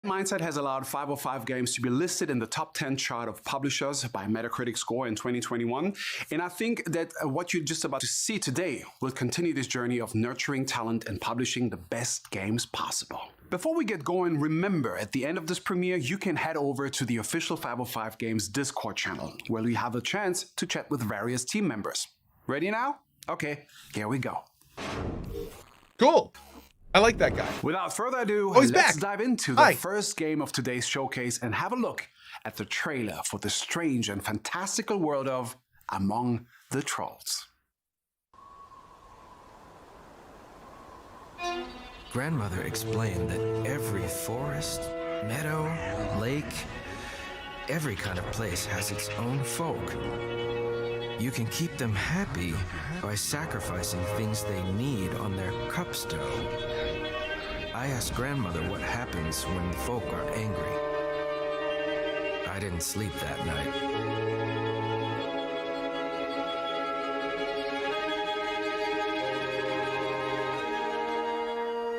Mindset has allowed 505 games to be listed in the top 10 chart of publishers by Metacritic score in 2021. And I think that what you're just about to see today will continue this journey of nurturing talent and publishing the best games possible. Before we get going, remember at the end of this premiere, you can head over to the official 505 Games Discord channel, where we have a chance to chat with various team members. Ready now? Okay, here we go. Cool. I like that guy. Without further ado, he's let's back. dive into the first game of today's showcase and have a look at the trailer for the strange and fantastical world of Among the Trolls. Grandmother explained that every forest, meadow, lake, every kind of place has its own folk. You can keep them happy by sacrificing things they need on their cupstone. I asked Grandmother what happens when the folk are angry. I didn't sleep that night.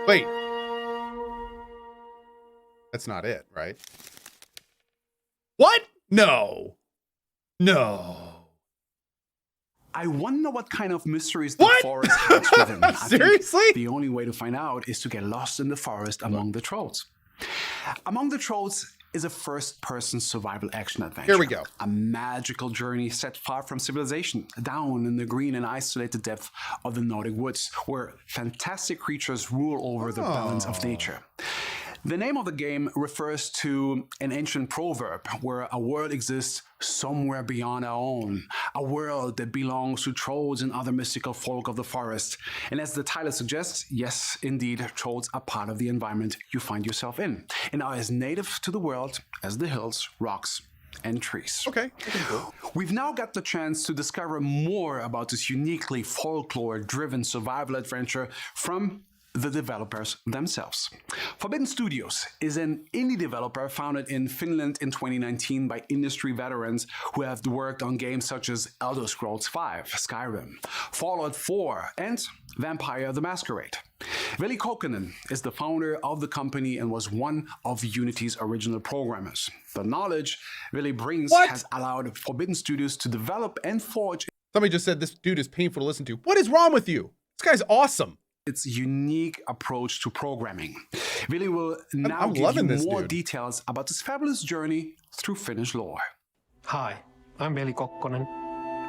Wait. That's not it, right? What? No. No. I wonder what kind of mysteries the forest hides within. Seriously? The only way to find out is to get lost in the forest among the trolls. Among the Trolls is a first-person survival action adventure. Here we go. A magical journey set far from civilization, down in the green and isolated depth of the Nordic woods, where fantastic creatures rule over the balance of nature. The name of the game refers to an ancient proverb where a world exists somewhere beyond our own, a world that belongs to trolls and other mystical folk of the forest. And as the title suggests, yes, indeed, trolls are part of the environment you find yourself in and are as native to the world as the hills, rocks, and trees. Okay. We've now got the chance to discover more about this uniquely folklore-driven survival adventure from the developers themselves. Forbidden Studios is an indie developer founded in Finland in 2019 by industry veterans who have worked on games such as Elder Scrolls V, Skyrim, Fallout 4, and Vampire the Masquerade. Veli Kokkonen is the founder of the company and was one of Unity's original programmers. The knowledge Veli brings has allowed Forbidden Studios to develop and forge. Somebody just said this dude is painful to listen to. What is wrong with you? This guy's awesome. Its unique approach to programming. Vili will now give you more details about this fabulous journey through Finnish lore. Hi, I'm Veli Kokkonen,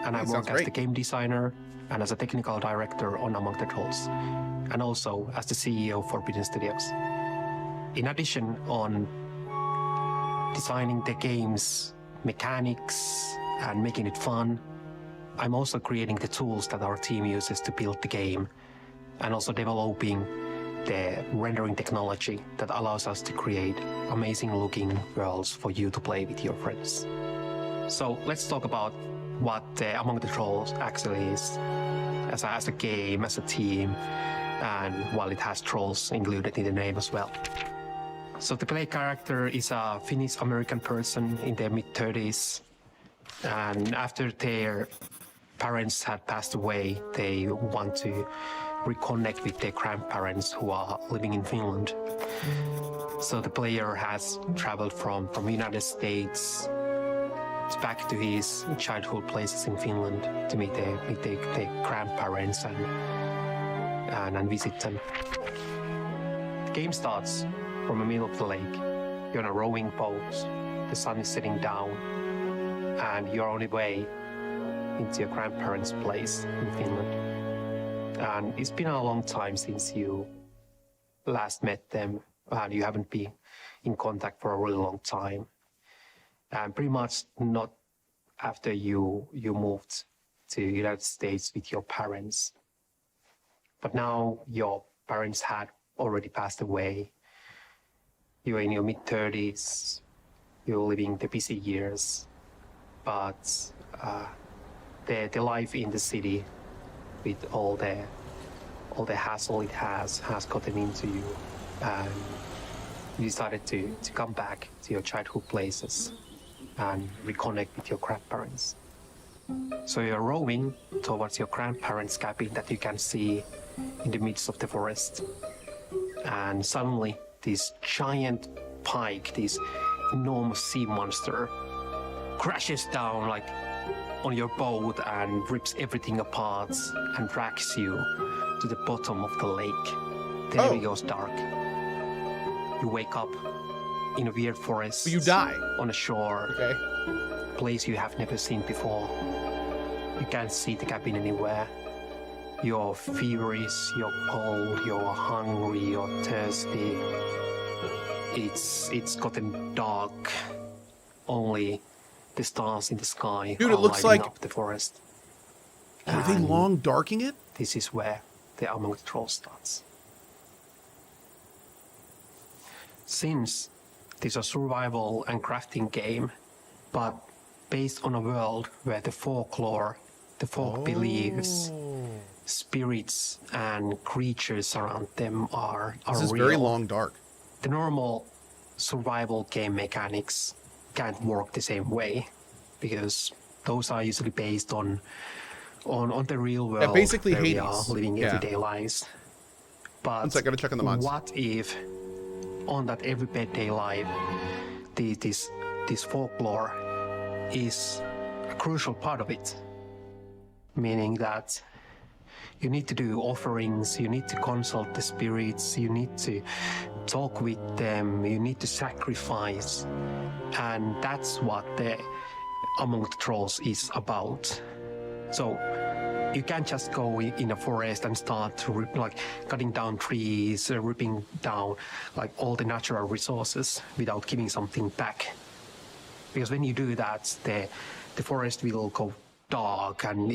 and I work as the game designer and as a technical director on Among the Trolls, and also as the CEO of Forbidden Studios. In addition on designing the game's mechanics and making it fun, I'm also creating the tools that our team uses to build the game, and also developing the rendering technology that allows us to create amazing looking worlds for you to play with your friends. So let's talk about what Among the Trolls actually is as a game, as a team, and while it has trolls included in the name as well. So the play character is a Finnish-American person in their mid-30s, and after their parents had passed away, they want to reconnect with their grandparents who are living in Finland. So the player has traveled from United States back to his childhood places in Finland to meet their grandparents and visit them. The game starts from the middle of the lake. You're on a rowing boat, the sun is setting down, and you're on your way into your grandparents' place in Finland. And it's been a long time since you last met them, and you haven't been in contact for a really long time. And pretty much not after you moved to the United States with your parents. But now your parents had already passed away. You're in your mid-30s, you're living the busy years, but the life in the city with all the hassle it has gotten into you, and you decided to come back to your childhood places and reconnect with your grandparents. So you're rowing towards your grandparents' cabin that you can see in the midst of the forest, and suddenly this giant pike, this enormous sea monster, crashes down like on your boat and rips everything apart and drags you to the bottom of the lake. There it goes dark. You wake up in a weird forest. You die. On a shore. Okay. Place you have never seen before. You can't see the cabin anywhere. You're feverish, you're cold, you're hungry, you're thirsty. It's gotten dark. Only the stars in the sky Dude, are it looks lighting like... up the forest. Are they And long darking it? this is where the Among the Trolls starts. Since this is a survival and crafting game, but based on a world where the folklore, the folk beliefs, spirits and creatures around them are This is real. very long dark. The normal survival game mechanics can't work the same way because those are usually based on the real world basically where we are Hades. living Yeah. everyday lives. But One sec, gotta check on the mods. what if on that everyday life, this folklore is a crucial part of it? Meaning that you need to do offerings, you need to consult the spirits, you need to talk with them, you need to sacrifice. And that's what the Among the Trolls is about. So you can't just go in a forest and start to cutting down trees, ripping down like all the natural resources without giving something back. Because when you do that, the forest will go dark and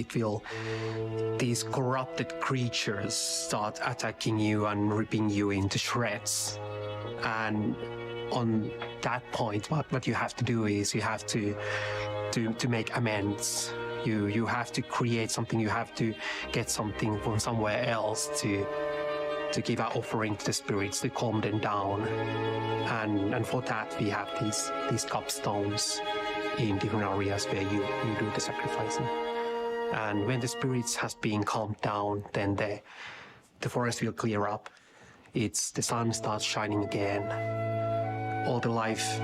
these corrupted creatures start attacking you and ripping you into shreds. And on that point, what you have to do is you have to make amends. You have to create something, you have to get something from somewhere else to give an offering to the spirits to calm them down. And for that we have these cupstones in different areas where you do the sacrificing. And when the spirits has been calmed down, then the forest will clear up. The sun starts shining again. All the life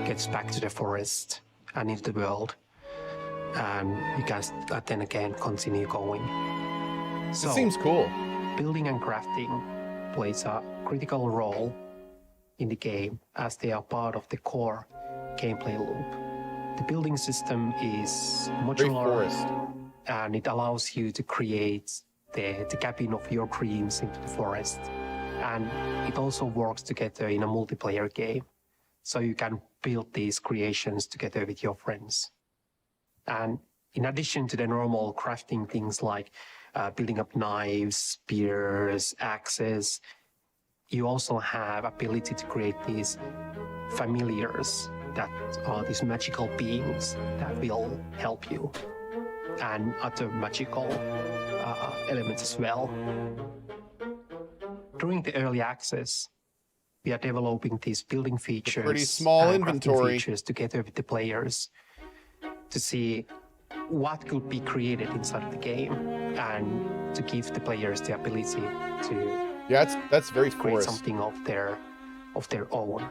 gets back to the forest and into the world. And you can then again continue going. So, It seems cool. building and crafting plays a critical role in the game as they are part of the core gameplay loop. The building system is Great modular forest. and it allows you to create the cabin of your dreams into the forest. And it also works together in a multiplayer game. So you can build these creations together with your friends. And in addition to the normal crafting things like building up knives, spears, axes, you also have ability to create these familiars that are these magical beings that will help you, and other magical elements as well. During the early access, we are developing these building features, pretty small and crafting inventory. features together with the players to see what could be created inside the game and to give the players the ability to Yeah, that's very create forest. something of their own.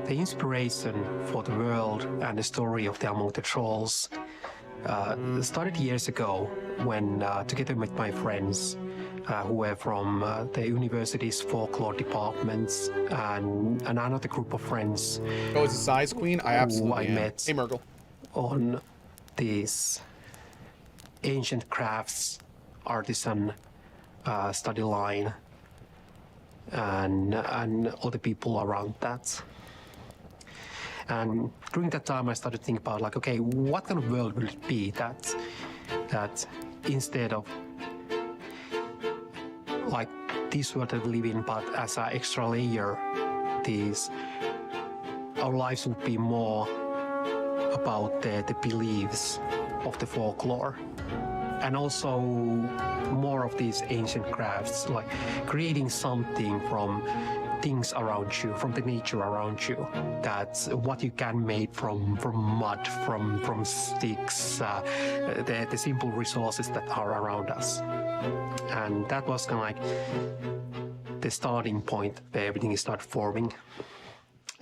The inspiration for the world and the story of the Among the Trolls started years ago when, together with my friends who were from the university's folklore departments and another group of friends Oh, is a size queen? I absolutely I am. met. Hey, Murgle. on this ancient crafts artisan study line and all the people around that. And during that time, I started thinking about like, okay, what kind of world will it be that instead of like this world that we live in, but as an extra layer, our lives would be more about the beliefs of the folklore, and also more of these ancient crafts, like creating something from things around you, from the nature around you. That's what you can make from mud, from sticks, the simple resources that are around us. And that was kind of like the starting point where everything started forming.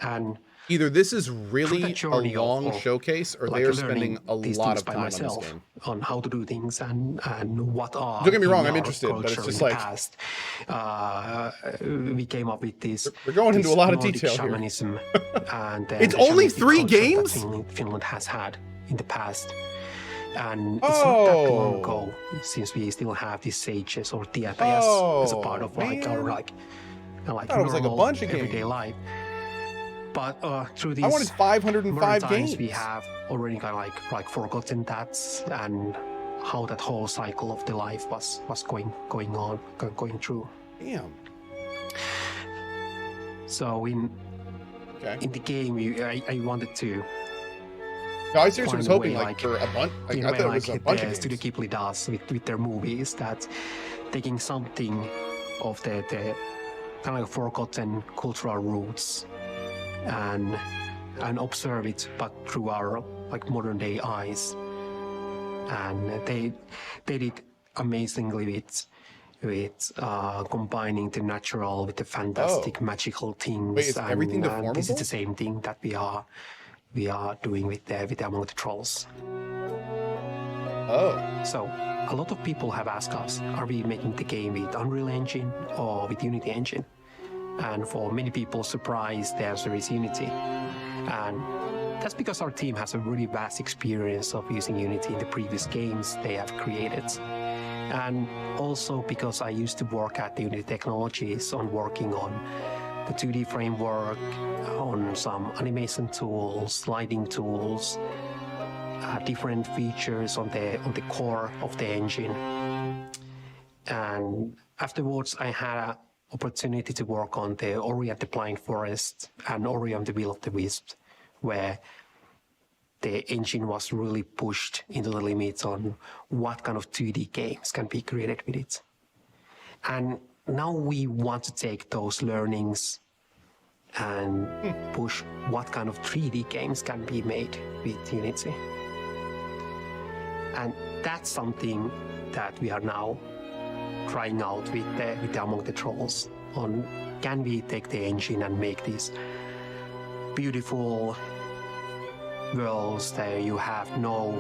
And either this is really a journey long showcase, or they are spending a lot of time on this game. On how to do things and what are. Don't get me wrong, I'm our interested, but it's culture just in the like past. We came up with this. we're going into a lot of Nordic detail here. shamanism, and It's the only shamanistic 3 culture that games? Finland has had in the past. And it's not that long ago since we still have these sages or tietäjäs as a part of like our like thought it was like a bunch of everyday games. life. But through these I wanted 505 modern times, games. we have already kind of like forgotten that and how that whole cycle of the life was going through. Damn. So in the game, I wanted to. No, I seriously was find a hoping way, like for a bunch. Like, in I a way, thought it was like a bunch of the games. Studio Ghibli does with their movies, that taking something of the kind of like forgotten cultural roots and observe it, but through our like modern day eyes. And they did amazingly with combining the natural with the fantastic magical things. Wait, is everything deformable? This is the same thing that we are doing with Among the Trolls. Oh. So a lot of people have asked us, are we making the game with Unreal Engine or with Unity Engine? And for many people, surprised the answer is Unity. And that's because our team has a really vast experience of using Unity in the previous games they have created. And also because I used to work at the Unity Technologies on working on the 2D framework, on some animation tools, lighting tools, different features on the core of the engine. And afterwards, I had an opportunity to work on the Ori and the Blind Forest and Ori and the Will of the Wisps, where the engine was really pushed into the limits on what kind of 2D games can be created with it. And now we want to take those learnings and push what kind of 3D games can be made with Unity. And that's something that we are now trying out with the Among the Trolls on, can we take the engine and make these beautiful worlds that you have no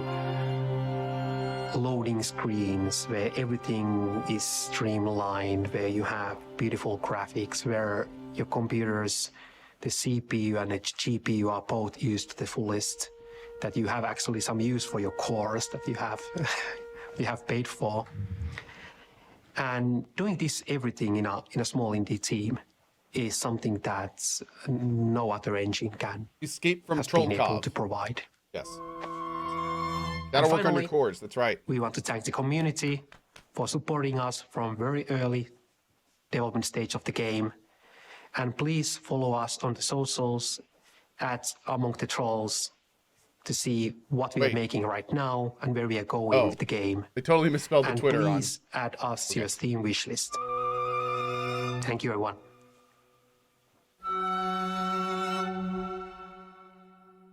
loading screens, where everything is streamlined, where you have beautiful graphics, where your computers, the CPU and the GPU are both used to the fullest, that you have actually some use for your cores that you have you have paid for. And doing this everything in a small indie team is something that no other engine can Escape from has been able Trollcov. to provide. Yes. Gotta work on finally, your cores. That's right. We want to thank the community for supporting us from very early development stage of the game. And please follow us on the socials at Among the Trolls to see what we are making right now and where we are going with the game. They totally misspelled the And Twitter on. please add us to your Steam wishlist. Thank you, everyone.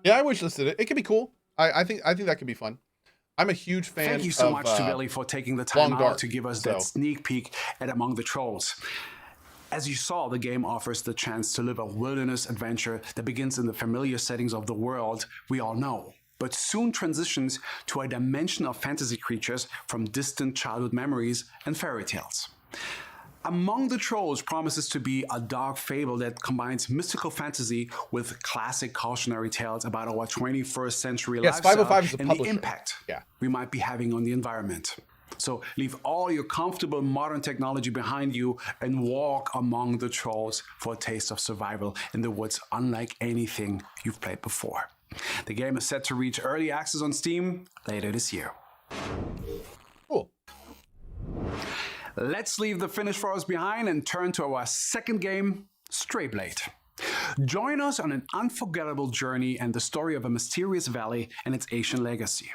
Yeah, I wishlisted it. It could be cool. I think that could be fun. I'm a huge fan. Thank you so of, much to Billy for taking the time Long Dark, out to give us that sneak peek at Among the Trolls. As you saw, the game offers the chance to live a wilderness adventure that begins in the familiar settings of the world we all know, but soon transitions to a dimension of fantasy creatures from distant childhood memories and fairy tales. Among the Trolls promises to be a dark fable that combines mystical fantasy with classic cautionary tales about our 21st century Yes, lifestyle 505 is the and the publisher. impact Yeah. we might be having on the environment. So leave all your comfortable modern technology behind you and walk among the trolls for a taste of survival in the woods unlike anything you've played before. The game is set to reach early access on Steam later this year. Cool. Let's leave the Finnish forest behind and turn to our second game, Strayblade. Join us on an unforgettable journey and the story of a mysterious valley and its ancient legacy.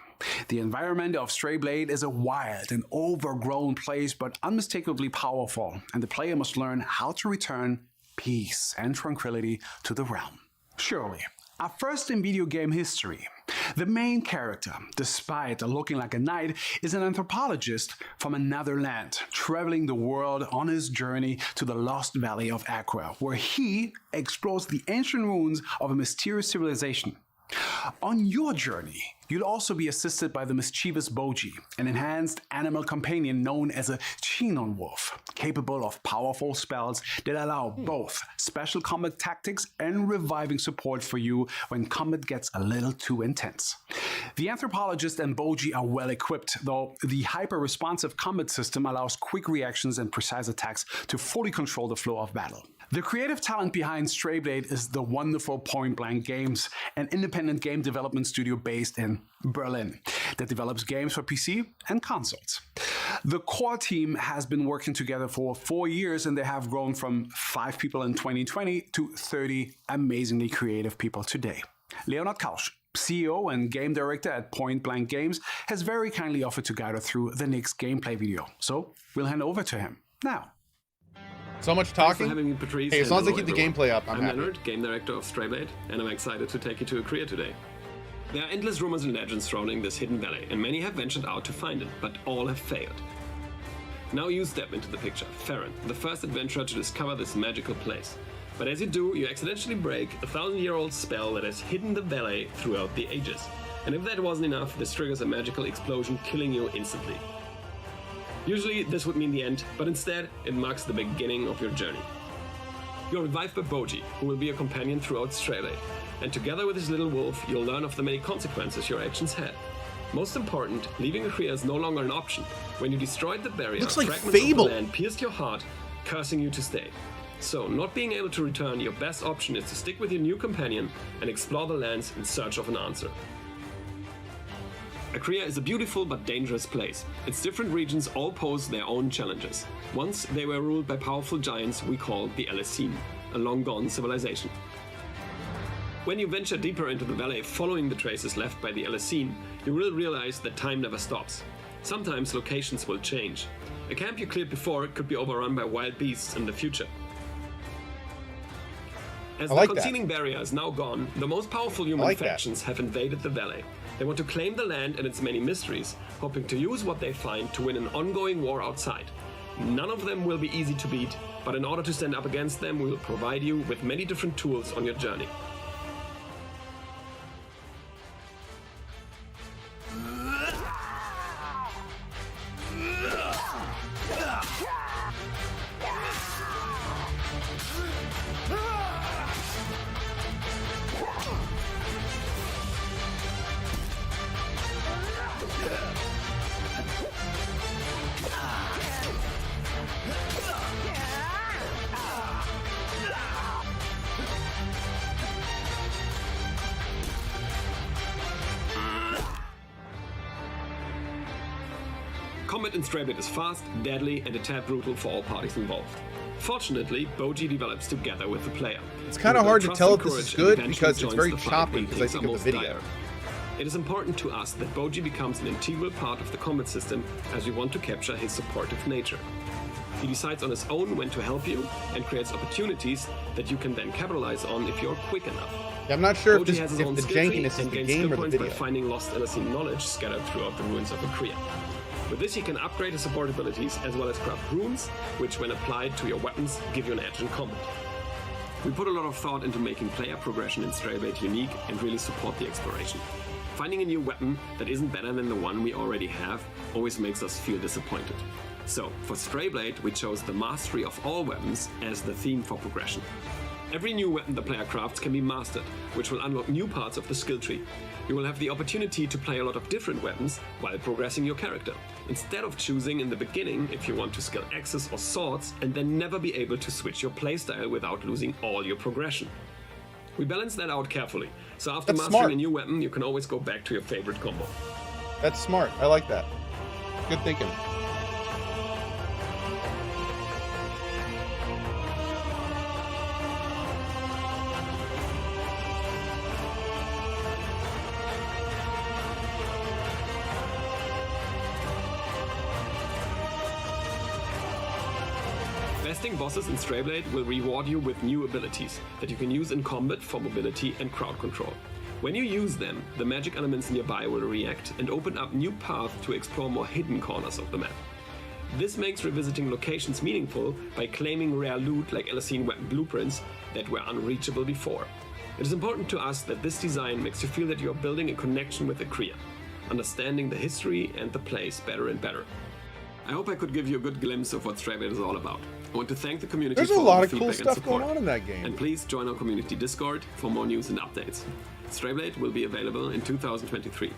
The environment of Strayblade is a wild and overgrown place, but unmistakably powerful, and the player must learn how to return peace and tranquility to the realm. Surely, A first in video game history. The main character, despite looking like a knight, is an anthropologist from another land, traveling the world on his journey to the Lost Valley of Aqua, where he explores the ancient ruins of a mysterious civilization. On your journey, you'll also be assisted by the mischievous Boji, an enhanced animal companion known as a Chinon wolf, capable of powerful spells that allow both special combat tactics and reviving support for you when combat gets a little too intense. The anthropologist and Boji are well equipped, though the hyper-responsive combat system allows quick reactions and precise attacks to fully control the flow of battle. The creative talent behind Strayblade is the wonderful Point Blank Games, an independent game development studio based in Berlin that develops games for PC and consoles. The core team has been working together for 4 years, and they have grown from 5 people in 2020 to 30 amazingly creative people today. Leonard Kausch, CEO and game director at Point Blank Games, has very kindly offered to guide us through the next gameplay video, so we'll hand over to him now. So much Thanks talking. for having me, Patrice. Hey, as long as they Hello, keep the everyone. gameplay up, I'm happy. Leonard, game director of Strayblade, and I'm excited to take you to a career today. There are endless rumors and legends surrounding this hidden valley, and many have ventured out to find it, but all have failed. Now you step into the picture, Farron, the first adventurer to discover this magical place. But as you do, you accidentally break a 1,000-year-old spell that has hidden the valley throughout the ages. And if that wasn't enough, this triggers a magical explosion, killing you instantly. Usually this would mean the end, but instead it marks the beginning of your journey. You're revived by Boji, who will be your companion throughout Strayblade, and together with his little wolf, you'll learn of the many consequences your actions had. Most important, leaving Akria is no longer an option. When you destroyed the barrier, Looks like fragments Fable. of the land pierced your heart, cursing you to stay. So, not being able to return, your best option is to stick with your new companion and explore the lands in search of an answer. Akria is a beautiful but dangerous place. Its different regions all pose their own challenges. Once they were ruled by powerful giants we call the Alessine, a long-gone civilization. When you venture deeper into the valley following the traces left by the Alessine, you will realize that time never stops. Sometimes locations will change. A camp you cleared before could be overrun by wild beasts in the future. As I like the that. concealing barrier is now gone, the most powerful human like that. factions have invaded the valley. They want to claim the land and its many mysteries, hoping to use what they find to win an ongoing war outside. None of them will be easy to beat, but in order to stand up against them, we will provide you with many different tools on your journey. Combat in Strayblade is fast, deadly, and a tad brutal for all parties involved. Fortunately, Boji develops together with the player. It's kind of He will hard to trust tell and if this is courage and good eventually because it's joins very the fight choppy when because I things think are of most the video. dire. It is important to us that Boji becomes an integral part of the combat system as we want to capture his supportive nature. He decides on his own when to help you and creates opportunities that you can then capitalize on if you're quick enough. Yeah, I'm not sure if, Boji this, has his if own the skill tree jankiness is and the gains game skill or the points by video. finding lost Alessine knowledge scattered throughout the ruins of Akria. With this, he can upgrade his support abilities as well as craft runes, which, when applied to your weapons, give you an edge in combat. We put a lot of thought into making player progression in Strayblade unique and really support the exploration. Finding a new weapon that isn't better than the one we already have always makes us feel disappointed. So, for Strayblade, we chose the mastery of all weapons as the theme for progression. Every new weapon the player crafts can be mastered, which will unlock new parts of the skill tree. You will have the opportunity to play a lot of different weapons while progressing your character, instead of choosing in the beginning if you want to skill axes or swords and then never be able to switch your playstyle without losing all your progression. We balance that out carefully, so after That's mastering smart. a new weapon, you can always go back to your favorite combo. That's smart. I like that. Good thinking. Besting bosses in Strayblade will reward you with new abilities that you can use in combat for mobility and crowd control. When you use them, the magic elements nearby will react and open up new paths to explore more hidden corners of the map. This makes revisiting locations meaningful by claiming rare loot like Elysine weapon blueprints that were unreachable before. It is important to us that this design makes you feel that you are building a connection with Akria, understanding the history and the place better and better. I hope I could give you a good glimpse of what Strayblade is all about. I want to thank the community There's for a all lot the of cool feedback and stuff support. going on in that game. And please join our community Discord for more news and updates. Strayblade will be available in 2023.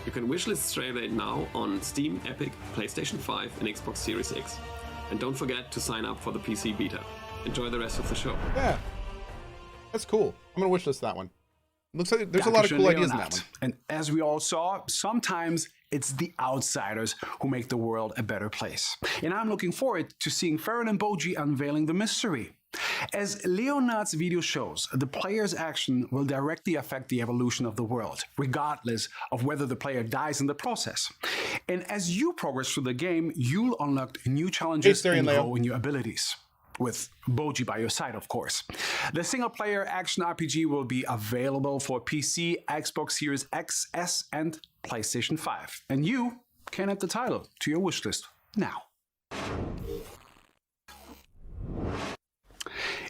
You can wishlist Strayblade now on Steam, Epic, PlayStation 5 and Xbox Series X. And don't forget to sign up for the PC beta. Enjoy the rest of the show. Yeah, that's cool. I'm gonna wishlist that one. Looks like there's a lot of cool ideas in that one. And as we all saw, sometimes it's the outsiders who make the world a better place. And I'm looking forward to seeing Farron and Boji unveiling the mystery. As Leonard's video shows, the player's action will directly affect the evolution of the world, regardless of whether the player dies in the process. And as you progress through the game, you'll unlock new challenges and grow in your abilities. With Boji by your side, of course. The single-player action RPG will be available for PC, Xbox Series X, S, and PlayStation 5. And you can add the title to your wishlist now.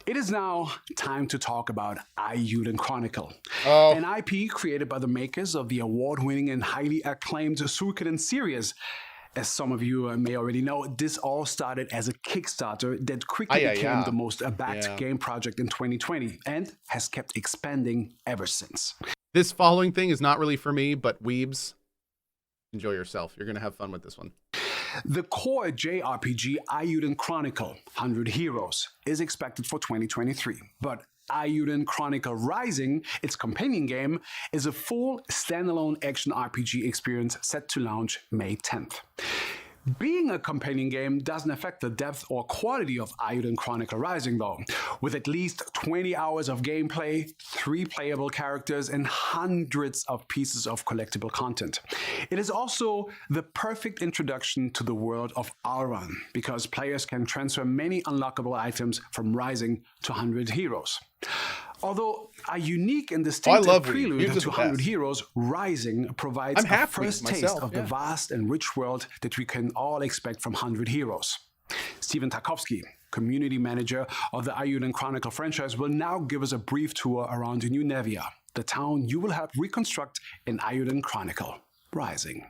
It is now time to talk about Eiyuden Chronicle, an IP created by the makers of the award-winning and highly acclaimed Suikoden series. As some of you may already know, this all started as a Kickstarter that quickly became the most backed game project in 2020 and has kept expanding ever since. This following thing is not really for me, but weebs, enjoy yourself. You're going to have fun with this one. The core JRPG Eiyuden Chronicle 100 Heroes is expected for 2023, but Eiyuden Chronicle Rising, its companion game, is a full standalone action RPG experience set to launch May 10th. Being a companion game doesn't affect the depth or quality of Eiyuden Chronicle Rising though, with at least 20 hours of gameplay, 3 playable characters, and hundreds of pieces of collectible content. It is also the perfect introduction to the world of Alran, because players can transfer many unlockable items from Rising to 100 Heroes. Although a unique and distinctive prelude to 100 Heroes, Rising provides a first taste of the vast and rich world that we can all expect from 100 Heroes. Steven Tarkovsky, community manager of the Eiyuden Chronicle franchise, will now give us a brief tour around New Nevia, the town you will help reconstruct in Eiyuden Chronicle Rising.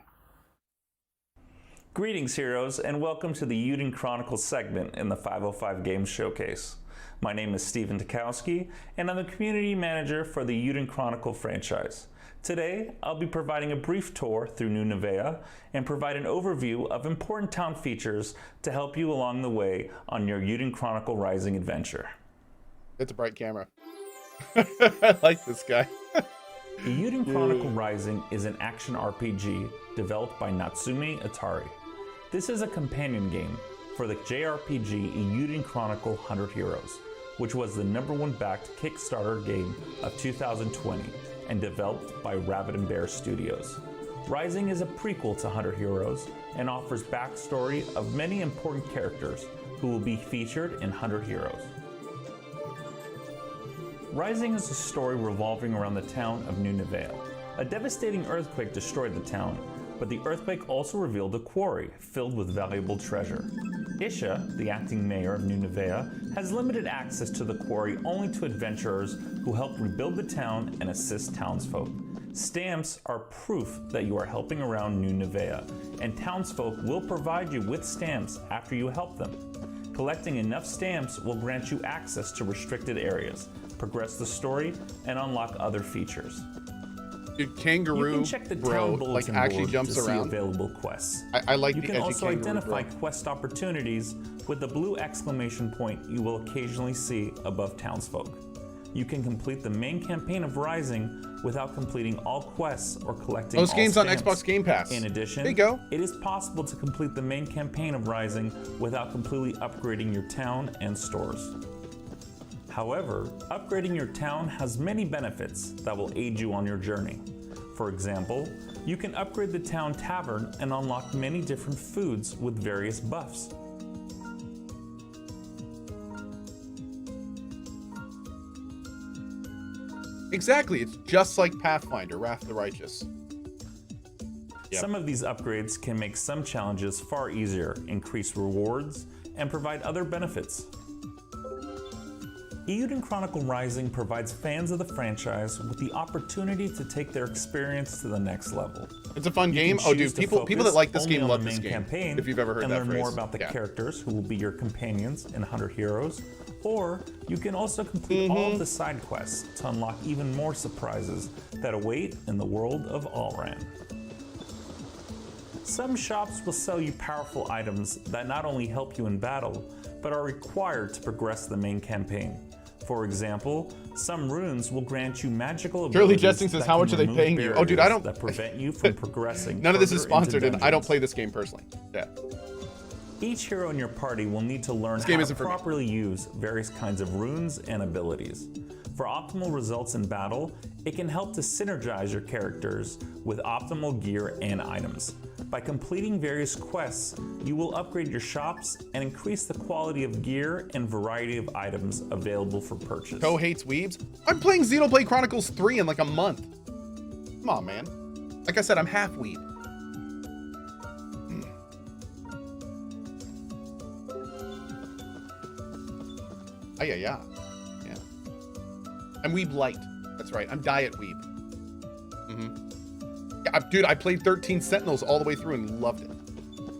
Greetings, heroes, and welcome to the Eiyuden Chronicle segment in the 505 Games Showcase. My name is Steven Tarkovsky, and I'm the community manager for the Eiyuden Chronicle franchise. Today, I'll be providing a brief tour through New Nevea and provide an overview of important town features to help you along the way on your Eiyuden Chronicle Rising adventure. It's a bright camera. I like this guy. Eiyuden Chronicle Rising is an action RPG developed by Natsume Atari. This is a companion game for the JRPG Eiyuden Chronicle 100 Heroes, which was the #1 backed Kickstarter game of 2020 and developed by Rabbit and Bear Studios. Rising is a prequel to 100 Heroes and offers backstory of many important characters who will be featured in 100 Heroes. Rising is a story revolving around the town of New Nevea. A devastating earthquake destroyed the town, but the earthquake also revealed a quarry filled with valuable treasure. Isha, the acting mayor of New Nevea, has limited access to the quarry only to adventurers who help rebuild the town and assist townsfolk. Stamps are proof that you are helping around New Nevea, and townsfolk will provide you with stamps after you help them. Collecting enough stamps will grant you access to restricted areas, progress the story, and unlock other features. Dude, Kangaroo you can check the Bro town like actually board jumps to see around. available quests. I like you the can edgy also Kangaroo identify Bro. quest opportunities with the blue exclamation point you will occasionally see above townsfolk. You can complete the main campaign of Rising without completing all quests or collecting Those all games on stamps. Xbox Game Pass. In addition, there you go. it is possible to complete the main campaign of Rising without completely upgrading your town and stores. However, upgrading your town has many benefits that will aid you on your journey. For example, you can upgrade the town tavern and unlock many different foods with various buffs. Exactly. It's just like Pathfinder, Wrath of the Righteous. Yep. Some of these upgrades can make some challenges far easier, increase rewards, and provide other benefits. Eiyuden Chronicle Rising provides fans of the franchise with the opportunity to take their experience to the next level. It's a fun game. Oh, dude, people that like this game love this game. Campaign if you've ever heard and that learn phrase. more about the characters who will be your companions in 100 Heroes, or you can also complete all of the side quests to unlock even more surprises that await in the world of Alran. Some shops will sell you powerful items that not only help you in battle, but are required to progress the main campaign. For example, some runes will grant you magical abilities. Shirley Jesting says, how much are they paying you? Oh, dude, I don't... that prevent you from progressing. None of this is sponsored, and I don't play this game personally. Yeah. Each hero in your party will need to learn how to properly use various kinds of runes and abilities. For optimal results in battle, it can help to synergize your characters with optimal gear and items. By completing various quests, you will upgrade your shops and increase the quality of gear and variety of items available for purchase. Cohh hates weebs? I'm playing Xenoblade Chronicles 3 in like a month. Come on, man. Like I said, I'm half weeb. Yeah. I'm weeb light. That's right. I'm diet weeb. Yeah, dude, I played 13 Sentinels all the way through and loved it.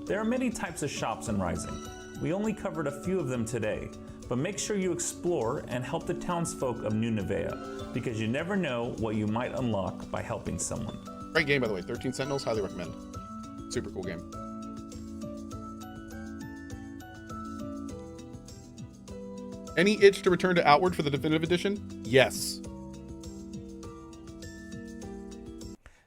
There are many types of shops in Rising. We only covered a few of them today, but make sure you explore and help the townsfolk of New Nevea, because you never know what you might unlock by helping someone. Great game, by the way. 13 Sentinels, highly recommend. Super cool game. Any itch to return to Outward for the definitive edition? Yes.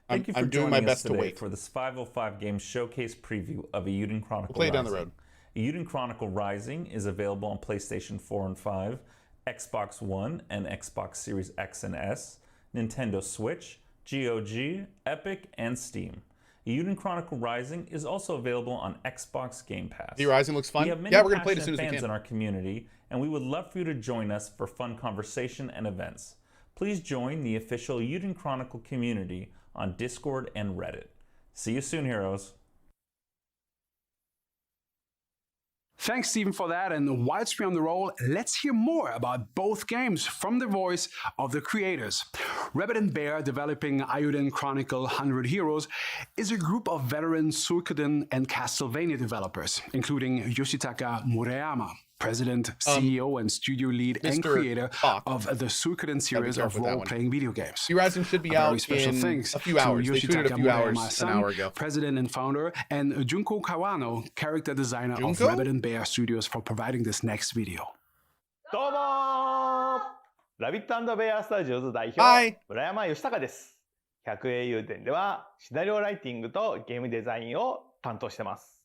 Thank you for I'm doing my best to wait for this 505 Games showcase preview of Eiyuden Chronicle. We'll play it down the road. Eiyuden Chronicle Rising is available on PlayStation 4 and 5, Xbox One and Xbox Series X and S, Nintendo Switch, GOG, Epic, and Steam. Eiyuden Chronicle Rising is also available on Xbox Game Pass. The Rising looks fun. We have many yeah, we're gonna play it as soon as we fans can. in our community, and we would love for you to join us for fun conversation and events. Please join the official Eiyuden Chronicle community on Discord and Reddit. See you soon, heroes. Thanks, Stephen, for that. And whilst we're on the roll, let's hear more about both games from the voice of the creators. Rabbit and Bear, developing Eiyuden Chronicle 100 Heroes, is a group of veteran Suikoden and Castlevania developers, including Yoshitaka Murayama, president, CEO, and studio lead and creator of the Suikoden series of role-playing video games. Rising should be out in a few hours. They tweeted a few hours, an hour ago. President and founder, and Junko Kawano, character designer of Rabbit and Bear Studios, for providing this next video. どうもラビット&ベアスタジオズ代表、村山義孝です。百英雄伝ではシナリオライティングとゲームデザインを担当してます。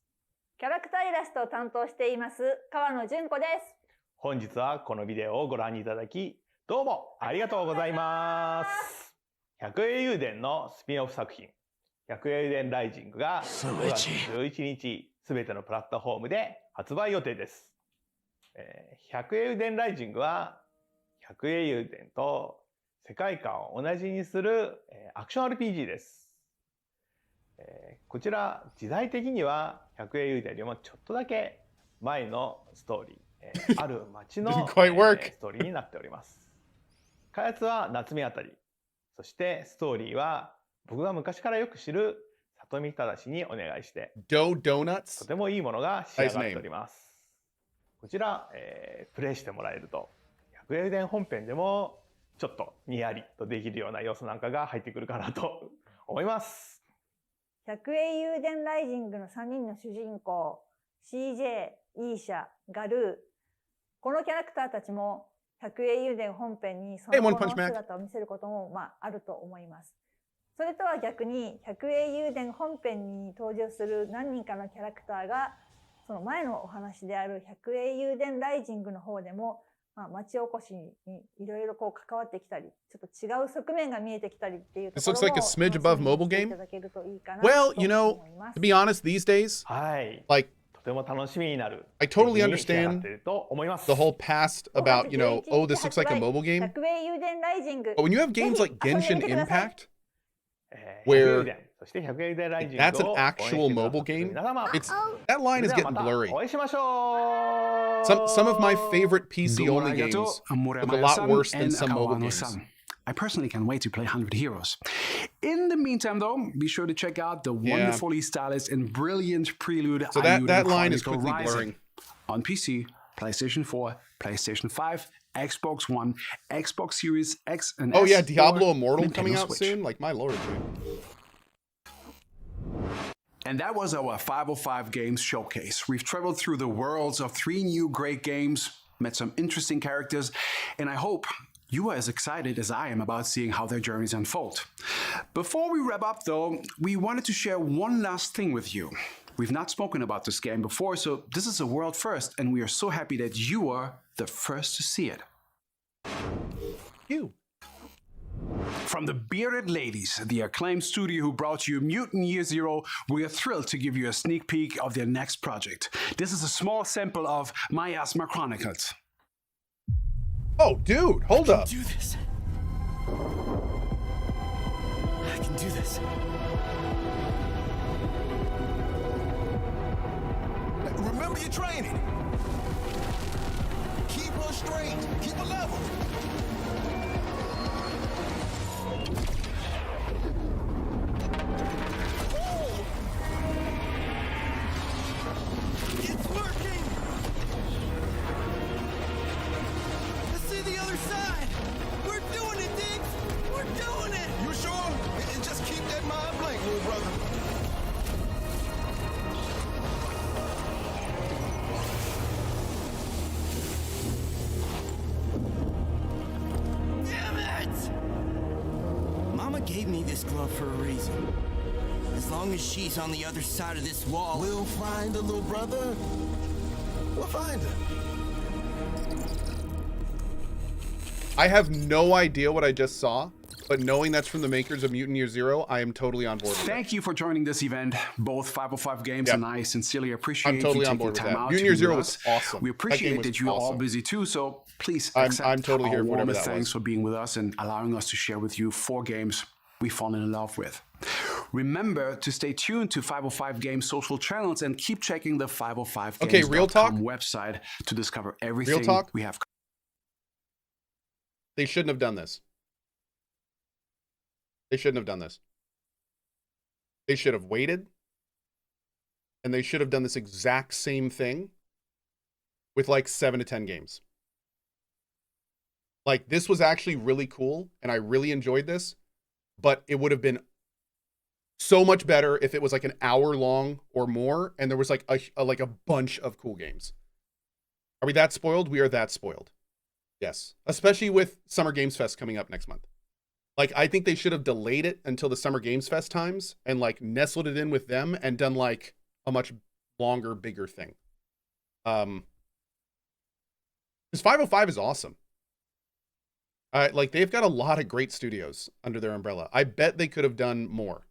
キャラクターイラストを担当しています川野純子です。本日はこのビデオをご覧いただきどうもありがとうございます。百英雄伝のスピンオフ作品百英雄伝ライジングが5月11日すべてのプラットフォームで発売予定です。百英雄伝ライジングは百英雄伝と世界観を同じにするアクション RPG です。こちら時代的には百英雄伝よりもちょっとだけ前のストーリー、ある街のストーリーになっております。開発は夏目あたり、そしてストーリーは僕が昔からよく知る里見正にお願いしてとてもいいものが仕上がっております。こちら、プレイしてもらえると百英雄伝本編でもちょっとにやりとできるような要素なんかが入ってくるかなと思います。百英雄伝ライジングの3人の主人公 CJ、イーシャ、ガルー、このキャラクターたちも百英雄伝本編にその後の姿を見せることもあると思います。それとは逆に百英雄伝本編に登場する何人かのキャラクターがその前のお話である百英雄伝ライジングの方でも町おこしにいろいろこう関わってきたり、ちょっと違う側面が見えてきたりっていうところも This looks like a smidge above mobile game. Well, you know, to be honest, these days, like ても楽しみになる I totally 出来に仕上がっ understand ていると思います。 the whole past about, you know, oh, this looks like a mobile game. 100円油田ライジング But when you have games like ぜひ遊ん Genshin でみてください。 Impact, 100 where 油田そして100油田ライジング that's an を応援 actual してくださ mobile っている game, 皆様 it's that line is それでは getting また blurry. お会いしましょう。 Some of my favorite PC Domo only games arigato, amore look a lot maya-san, worse than and some mobile games. Kawano-san. I personally can't wait to play 100 Heroes. In the meantime, though, be sure to check out the wonderfully stylized and brilliant prelude So that Eiyuden line is Chronicle quickly Rising blurring. on PC, PlayStation 4, PlayStation 5, Xbox One, Xbox Series X and Oh S, yeah, or Diablo Immortal Nintendo coming out Switch. soon. Like my lord, dude. And that was our 505 Games showcase. We've traveled through the worlds of 3 new great games, met some interesting characters, and I hope you are as excited as I am about seeing how their journeys unfold. Before we wrap up, though, we wanted to share one last thing with you. We've not spoken about this game before, so this is a world first, and we are so happy that you are the first to see it. You. From the Bearded Ladies, the acclaimed studio who brought you Mutant Year Zero, we are thrilled to give you a sneak peek of their next project. This is a small sample of Miasma Chronicles. Oh, dude, hold up. Do this. I can do this. Remember your training. Keep her straight. Keep her level. It's working. Let's see the other side. We're doing it, Diggs. We're doing it. You sure? And just keep that mind blank, little brother. Damn it! Mama gave me this glove for a reason. As long as she's on the other side of this wall, we'll find her, little brother. We'll find her. I have no idea what I just saw, but knowing that's from the makers of Mutant Year Zero, I am totally on board with Thank you for joining this event, both 505 Games, Yep. and I sincerely appreciate I'm totally you on taking board with time that. out Mutant to Year be Zero with was us. awesome. We That game appreciate was that you're all awesome. busy too, so please I'm accept totally here our for whatever warmest that thanks was. for being with us and allowing us to share with you 4 games we've fallen in love with. Remember to stay tuned to 505 Games social channels and keep checking the 505 Okay, real talk. website to discover everything talk. we have. They shouldn't have done this. They shouldn't have done this. They should have waited. And they should have done this exact same thing with like 7 to 10 games. Like, this was actually really cool, and I really enjoyed this, but it would have been so much better if it was like an hour long or more, and there was like a bunch of cool games. Are we that spoiled? We are that spoiled. Yes. Especially with Summer Games Fest coming up next month. Like, I think they should have delayed it until the Summer Games Fest times and like nestled it in with them and done like a much longer, bigger thing. Because 505 is awesome. Like, they've got a lot of great studios under their umbrella. I bet they could have done more.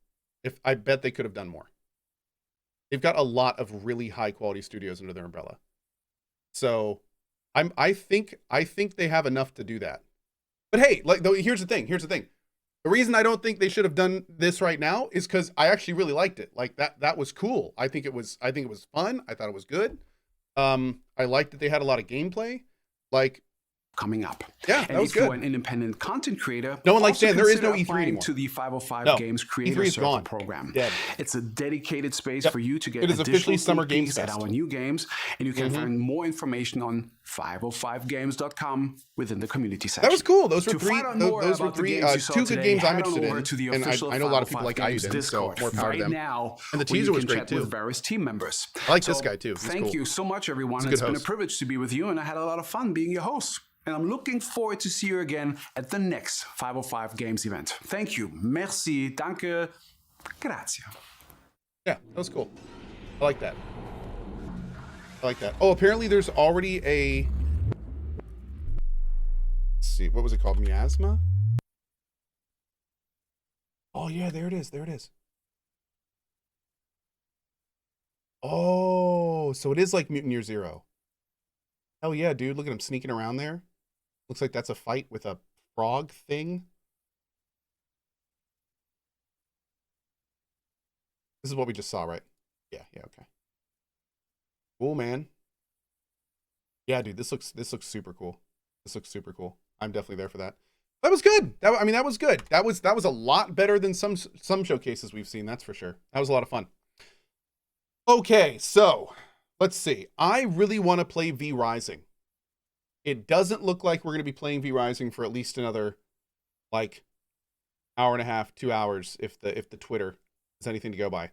I bet they could have done more. They've got a lot of really high quality studios under their umbrella. So I think they have enough to do that. But hey, like, here's the thing. The reason I don't think they should have done this right now is because I actually really liked it. Like, that was cool. I think it was fun. I thought it was good. I liked that they had a lot of gameplay. Like, coming up. Yeah, and that was if you're good. an independent content creator, No one likes also saying there is consider no E3 applying anymore. to the 505 No, Games E3 Creator is Circle gone. program. Dead. It's a dedicated space Yep. for you to get It is officially additional Summer sneak Games peeks at Fest. our new games, and you can find more information on 505games.com within the community section. that was cool. Those were To three. find out more Those were about the three. games you saw 2 good today, games I'm head on interested over in, to the and official I know a lot of people 505 like Games Eiyuden, Discord so more power right to them. now, And the where you teaser was can great chat too. with various team members. I like this guy too. He's Thank cool. you so much, everyone. He's a It's good been a host. privilege to be with you, and I had a lot of fun being your host. And I'm looking forward to see you again at the next 505 Games event. Thank you. Merci. Danke. Grazie. Yeah, that was cool. I like that. Oh, apparently there's already a. Let's see, what was it called? Miasma? Oh yeah, there it is. Oh, so it is like Mutant Year Zero. Hell yeah, dude. Look at him sneaking around there. Looks like that's a fight with a frog thing. This is what we just saw, right? Yeah, okay. Cool, man. Yeah, dude, this looks super cool. This looks super cool. I'm definitely there for that. That was good. That was good. That was a lot better than some showcases we've seen, that's for sure. That was a lot of fun. Okay, so let's see. I really want to play V Rising. It doesn't look like we're going to be playing V Rising for at least another like hour and a half, 2 hours if the Twitter is anything to go by.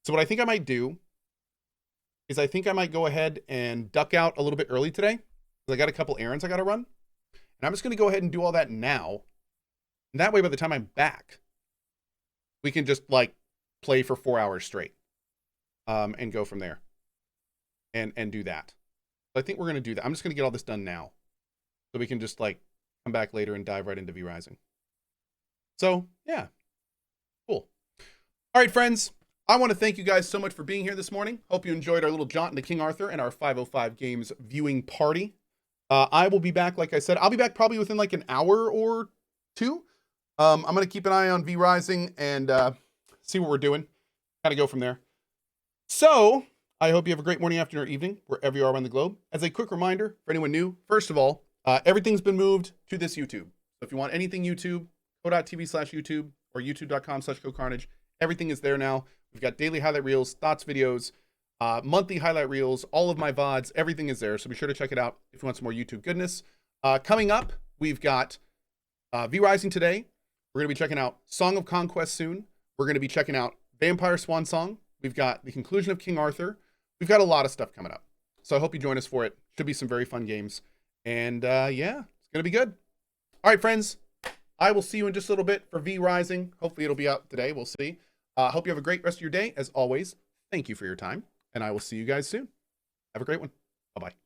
So what I think I might do is I think I might go ahead and duck out a little bit early today because I got a couple errands I got to run. And I'm just going to go ahead and do all that now. And that way, by the time I'm back, we can just like play for 4 hours straight and go from there and do that. So I think we're going to do that. I'm just going to get all this done now so we can just like come back later and dive right into V Rising. So yeah, cool. All right, friends. I want to thank you guys so much for being here this morning. Hope you enjoyed our little jaunt into King Arthur and our 505 Games viewing party. I will be back, like I said. I'll be back probably within like an hour or two. I'm going to keep an eye on V Rising and see what we're doing. Kind of go from there. So, I hope you have a great morning, afternoon, or evening, wherever you are around the globe. As a quick reminder, for anyone new, first of all, everything's been moved to this YouTube. So if you want anything YouTube, Cohh.tv/YouTube or youtube.com/CohhCarnage, everything is there now. We've got daily highlight reels, thoughts videos, monthly highlight reels, all of my VODs, everything is there. So be sure to check it out if you want some more YouTube goodness. Coming up, we've got V Rising today. We're going to be checking out Song of Conquest soon. We're going to be checking out Vampire Swan Song. We've got the conclusion of King Arthur. We've got a lot of stuff coming up. So I hope you join us for it. Should be some very fun games. And yeah, it's going to be good. All right, friends. I will see you in just a little bit for V Rising. Hopefully it'll be out today. We'll see. Hope you have a great rest of your day. As always, thank you for your time. And I will see you guys soon. Have a great one. Bye-bye.